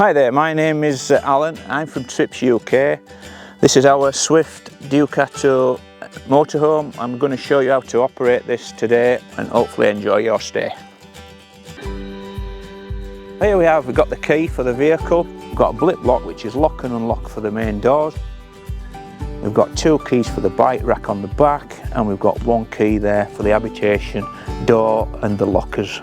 Hi there, my name is Alan. I'm from Tripz UK. This is our Swift Ducato motorhome. I'm going to show you how to operate this today and hopefully enjoy your stay. Here we've got the key for the vehicle. We've got a blip lock which is lock and unlock for the main doors. We've got two keys for the bike rack on the back, and we've got one key there for the habitation door and the lockers.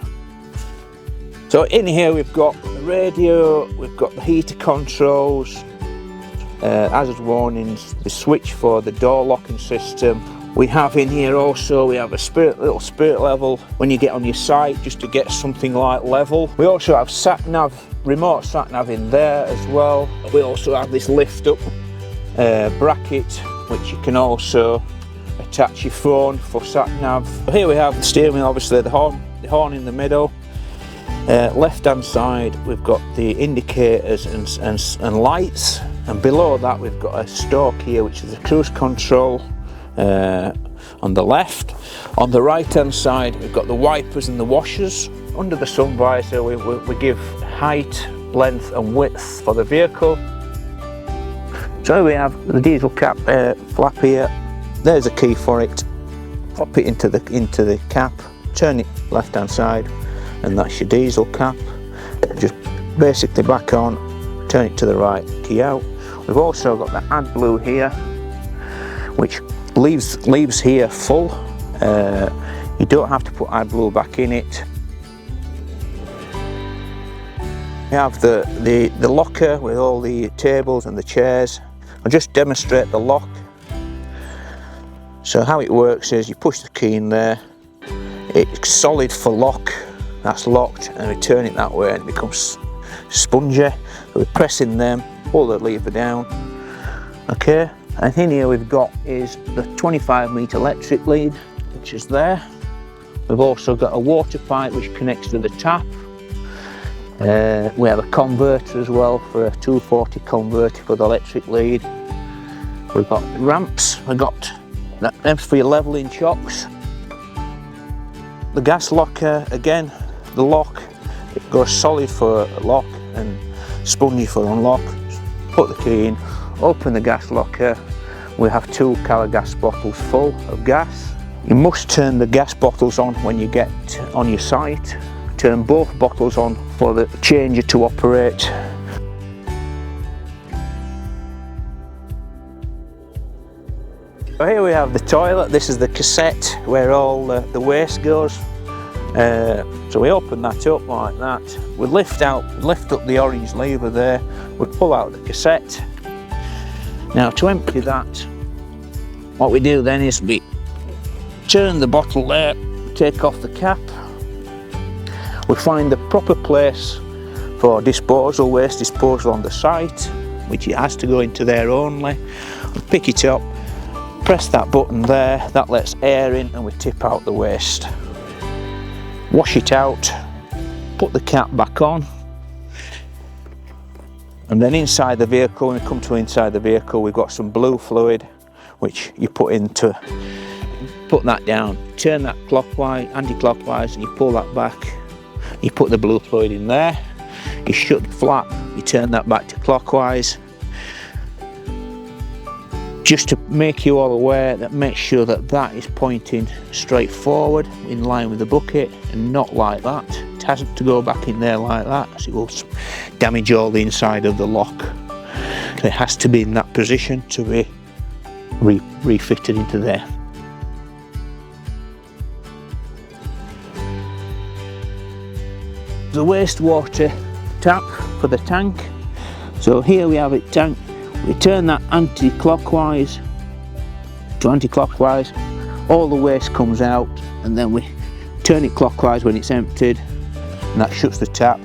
So in here we've got the radio, we've got the heater controls, hazard warnings, the switch for the door locking system. We have in here also, we have a little spirit level when you get on your site, just to get something like level. We also have sat nav, remote sat nav in there as well. We also have this lift up bracket, which you can also attach your phone for sat nav. Here we have the steering wheel, obviously the horn in the middle. Left hand side we've got the indicators and lights, and below that we've got a stalk here which is the cruise control on the left. On the right hand side we've got the wipers and the washers. Under the sun visor we give height, length and width for the vehicle. So we have the diesel cap flap here. There's a key for it. Pop it into the cap, turn it left hand side, and that's your diesel cap. Just basically back on, turn it to the right, key out. We've also got the AdBlue here, which leaves here full. You don't have to put AdBlue back in it. We have the locker with all the tables and the chairs. I'll just demonstrate the lock. So how it works is you push the key in there, it's solid for lock. That's locked, and we turn it that way and it becomes spongy. So we press in them, pull the lever down. Okay, and in here we've got is the 25-metre electric lead, which is there. We've also got a water pipe which connects to the tap. We have a converter as well, for a 240 converter for the electric lead. We've got ramps, we've got them for your levelling chocks. The gas locker, again, the lock, it goes solid for lock and spongy for unlock. Put the key in, open the gas locker. We have 2 colour gas bottles full of gas. You must turn the gas bottles on when you get on your site. Turn both bottles on for the changer to operate. So here we have the toilet. This is the cassette where all the waste goes. So we open that up like that. We lift up the orange lever there. We pull out the cassette. Now to empty that, what we do then is we turn the bottle there, take off the cap. We find the proper place for disposal, waste disposal on the site, which it has to go into there only. We pick it up, press that button there, that lets air in, and we tip out the waste. Wash it out, put the cap back on, and then inside the vehicle, when we come to inside the vehicle, we've got some blue fluid which you put that down, turn that clockwise, anti-clockwise, and you pull that back. You put the blue fluid in there, you shut the flap, you turn that back to clockwise. Just to make you all aware, that make sure that is pointing straight forward in line with the bucket, and not like that. It hasn't to go back in there like that, as it will damage all the inside of the lock. It has to be in that position to be refitted into there. The wastewater tap for the tank. So here we have it tank. We turn that anti-clockwise to anti-clockwise, all the waste comes out, and then we turn it clockwise when it's emptied, and that shuts the tap.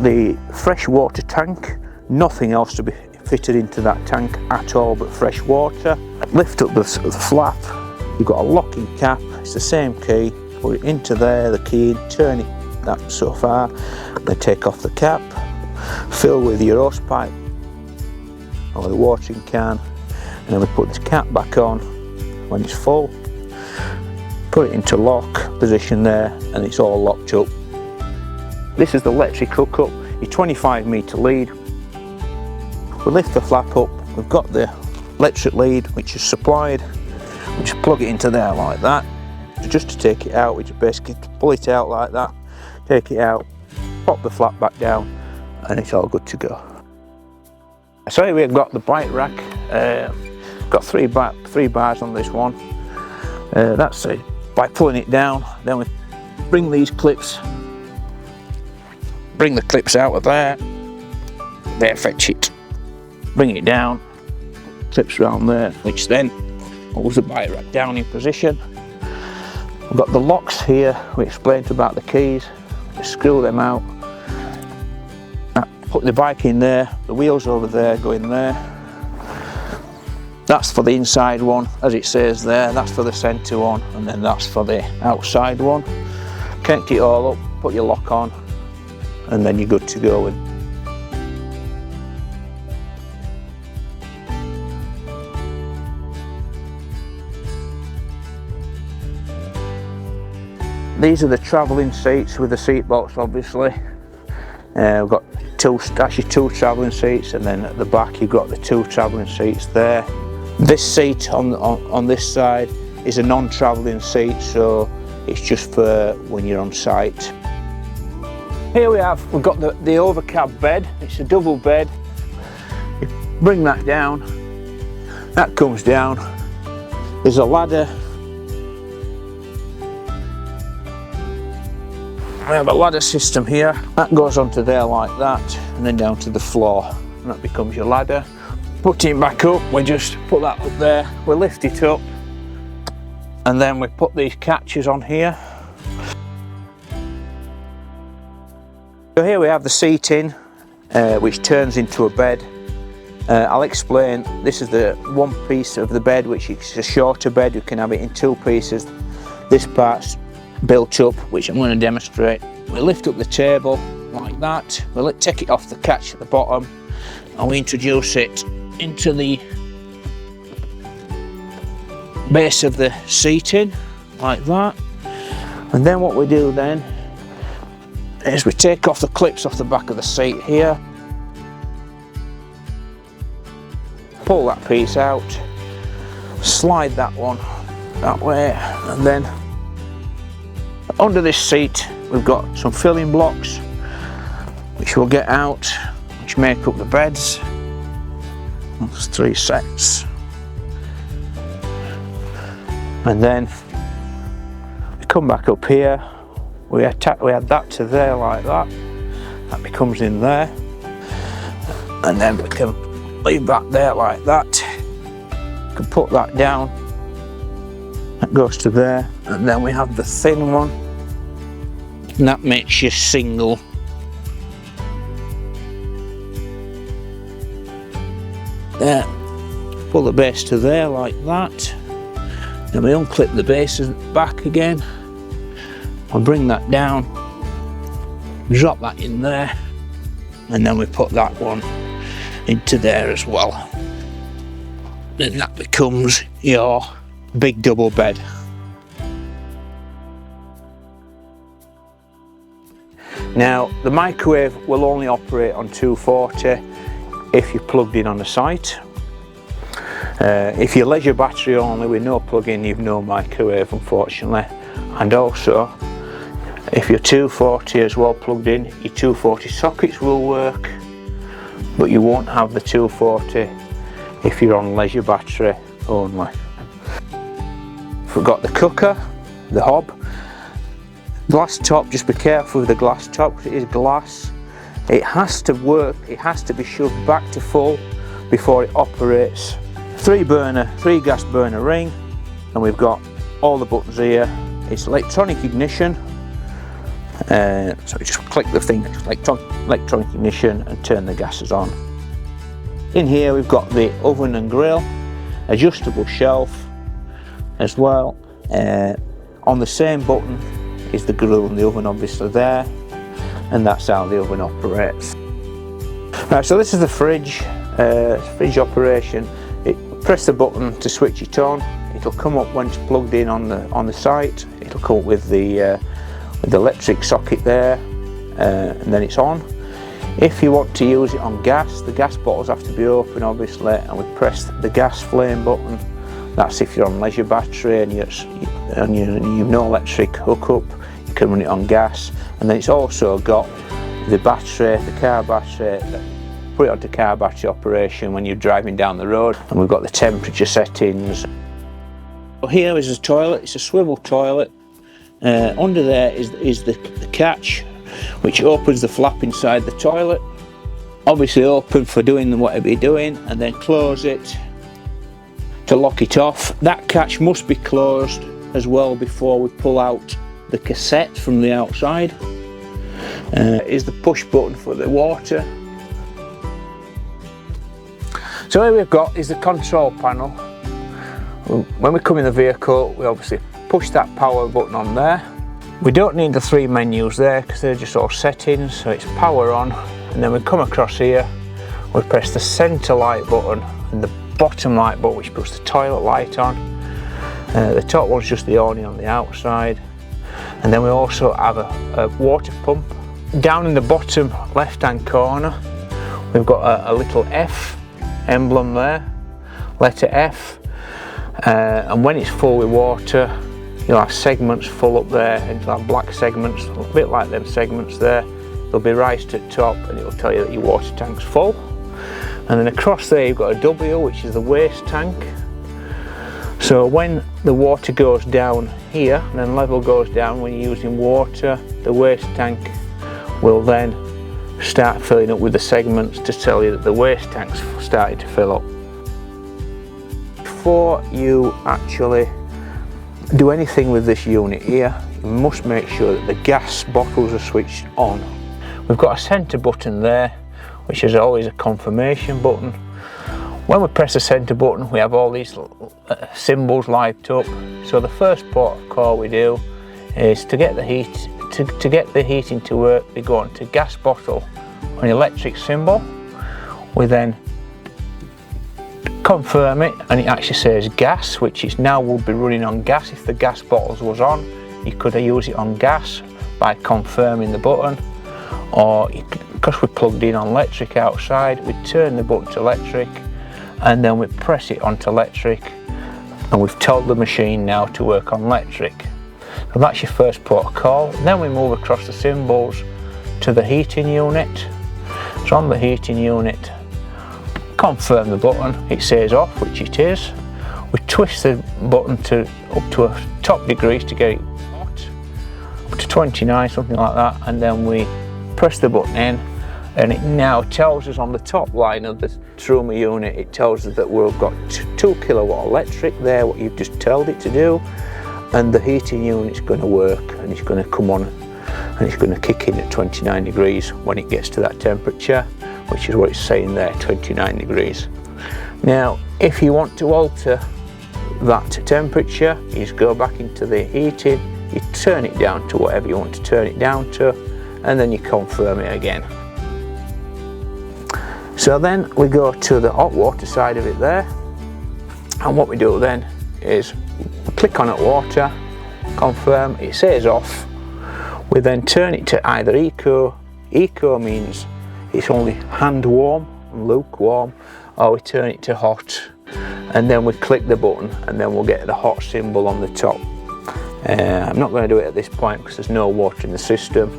The fresh water tank, nothing else to be fitted into that tank at all but fresh water. Lift up the flap, you've got a locking cap, it's the same key, put it into there, the key, turn it that so far, then take off the cap, fill with your hose pipe or the watering can, and then we put this cap back on when it's full, put it into lock position there, and it's all locked up. This is the electric hookup. your 25 metre lead. We lift the flap up, we've got the electric lead which is supplied, we just plug it into there like that. So just to take it out, we just basically pull it out like that, take it out, pop the flap back down, and it's all good to go. So here we've got the bike rack, got three bars on this one. That's it. By pulling it down, then we bring these clips, bring the clips out of there, fetch it, bring it down, clips around there, which then holds the bike rack down in position. We've got the locks here, we explained about the keys, we screw them out, put the bike in there, the wheels over there go in there. That's for the inside one, as it says there, that's for the centre one, and then that's for the outside one. Connect it all up, put your lock on, and then you're good to go with. These are the travelling seats with the seat box, obviously. We've got actually two travelling seats, and then at the back you've got the two travelling seats there. This seat on this side is a non-travelling seat, so it's just for when you're on site. Here we've got the overcab bed. It's a double bed. You bring that down, that comes down. There's a ladder. We have a ladder system here. That goes onto there like that, and then down to the floor. And that becomes your ladder. Put it back up, we just put that up there, we lift it up, and then we put these catches on here. So here we have the seating, which turns into a bed. I'll explain, this is the one piece of the bed, which is a shorter bed, you can have it in two pieces. This part's built up, which I'm going to demonstrate. We lift up the table like that, we'll take it off the catch at the bottom, and we introduce it into the base of the seating like that. And then what we do then is we take off the clips off the back of the seat here, pull that piece out, slide that one that way, and then under this seat we've got some filling blocks which we'll get out, which make up the beds. There's 3 sets, and then we come back up here, we add that to there like that, that becomes in there, and then we can leave that there like that. We can put that down, that goes to there, and then we have the thin one, and that makes you single. There, pull the base to there like that, then we unclip the bases back again, I'll bring that down, drop that in there, and then we put that one into there as well. Then that becomes your big double bed. Now the microwave will only operate on 240 if you're plugged in on the site. If you're leisure battery only with no plug-in, you've no microwave, unfortunately. And also, if you're 240 as well plugged in, your 240 sockets will work, but you won't have the 240 if you're on leisure battery only. We've got the cooker, the hob, glass top. Just be careful with the glass top because it is glass. It has to work, it has to be shoved back to full before it operates. 3 gas burner ring, and we've got all the buttons here. It's electronic ignition, so you just click the thing, electronic ignition, and turn the gases on. In here we've got the oven and grill, adjustable shelf as well. On the same button is the grill and the oven, obviously there, and that's how the oven operates. Right, so this is the fridge operation. Press the button to switch it on. It'll come up when it's plugged in on the site. It'll come up with the electric socket there, and then it's on. If you want to use it on gas, the gas bottles have to be open obviously, and we press the gas flame button. That's if you're on leisure battery and you've no electric hookup, you can run it on gas. And then it's also got the battery, the car battery, put it onto car battery operation when you're driving down the road. And we've got the temperature settings. Here is a toilet, it's a swivel toilet. Under there is the catch, which opens the flap inside the toilet. Obviously open for doing whatever you're doing, and then close it to lock it off. That catch must be closed as well before we pull out the cassette from the outside. Is the push button for the water. So here we've got is the control panel. When we come in the vehicle, we obviously push that power button on there. We don't need the 3 menus there because they're just all settings, so it's power on, and then we come across here, we press the centre light button and the bottom light button, which puts the toilet light on. The top one's just the awning on the outside, and then we also have a water pump. Down in the bottom left hand corner we've got a little F emblem there, letter F, and when it's full with water you'll have segments full up there, and you'll have black segments, a bit like them segments there. They'll be raised at the top and it will tell you that your water tank's full. And then across there you've got a W, which is the waste tank. So when the water goes down here and then level goes down when you're using water, the waste tank will then start filling up with the segments to tell you that the waste tank's starting to fill up. Before you actually do anything with this unit here, you must make sure that the gas bottles are switched on. We've got a centre button there, which is always a confirmation button. When we press the centre button, we have all these symbols light up. So the first port of call we do is to get the heat, to get the heating to work, we go on to gas bottle on the electric symbol. We then confirm it, and it actually says gas, which is now will be running on gas. If the gas bottles was on, you could use it on gas by confirming the button, or because we plugged in on electric outside, we turn the button to electric and then we press it onto electric, and we've told the machine now to work on electric. So that's your first port of call. Then we move across the symbols to the heating unit. So on the heating unit, confirm the button, it says off, which it is. We twist the button up to a top degrees to get it hot, up to 29, something like that, and then we press the button in, and it now tells us on the top line of the Rimor unit, it tells us that we've got 2 kilowatt electric there, what you've just told it to do, and the heating unit's going to work, and it's going to come on and it's going to kick in at 29 degrees when it gets to that temperature, which is what it's saying there, 29 degrees. Now if you want to alter that temperature, you just go back into the heating, you turn it down to whatever you want to turn it down to, and then you confirm it again. So then we go to the hot water side of it there, and what we do then is we click on hot water, confirm, it says off. We then turn it to either eco. Eco means it's only hand warm and lukewarm, or we turn it to hot, and then we click the button and then we'll get the hot symbol on the top. I'm not going to do it at this point because there's no water in the system.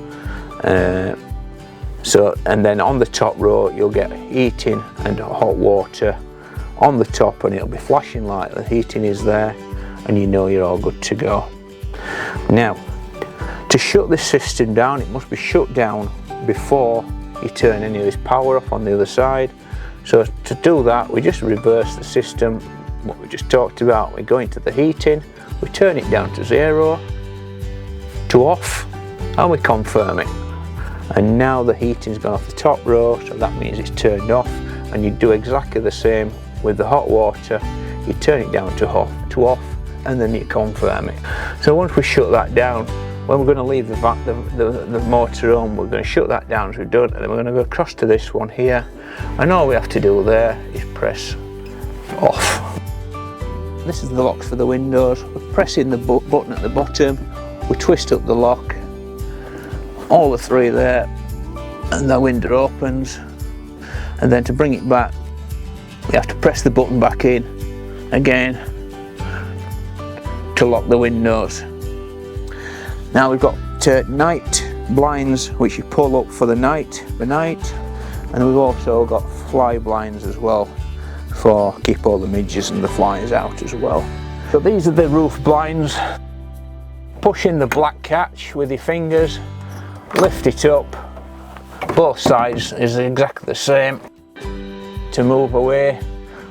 And then on the top row you'll get heating and hot water on the top, and it'll be flashing like the heating is there, and you know you're all good to go. Now to shut this system down, it must be shut down before you turn any of this power off on the other side. So to do that, we just reverse the system, what we just talked about. We go into the heating, we turn it down to 0, to off, and we confirm it. And now the heating's gone off the top row, so that means it's turned off. And you do exactly the same with the hot water. You turn it down to off, and then you confirm it. So once we shut that down, when we're going to leave the motorhome, we're going to shut that down as we've done, and then we're going to go across to this one here, and all we have to do there is press off. This is the locks for the windows. We're pressing the button at the bottom, we twist up the lock, all the 3 there, and the window opens, and then to bring it back we have to press the button back in again to lock the windows. Now we've got night blinds which you pull up for the night, and we've also got fly blinds as well for keep all the midges and the flies out as well. So these are the roof blinds. Push in the black catch with your fingers, lift it up, both sides is exactly the same. To move away,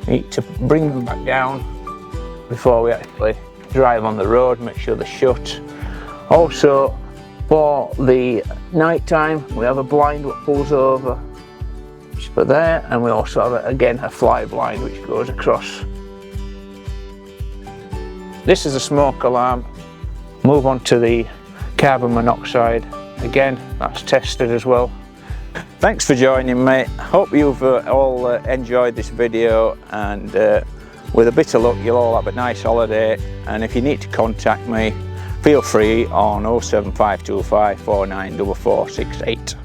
we need to bring them back down before we actually drive on the road, make sure they're shut. Also, for the night time, we have a blind that pulls over, just put there, and we also have again a fly blind which goes across. This is a smoke alarm. Move on to the carbon monoxide. Again, that's tested as well. Thanks for joining me. Hope you've all enjoyed this video, and with a bit of luck you'll all have a nice holiday. And if you need to contact me, feel free on 07525 494468.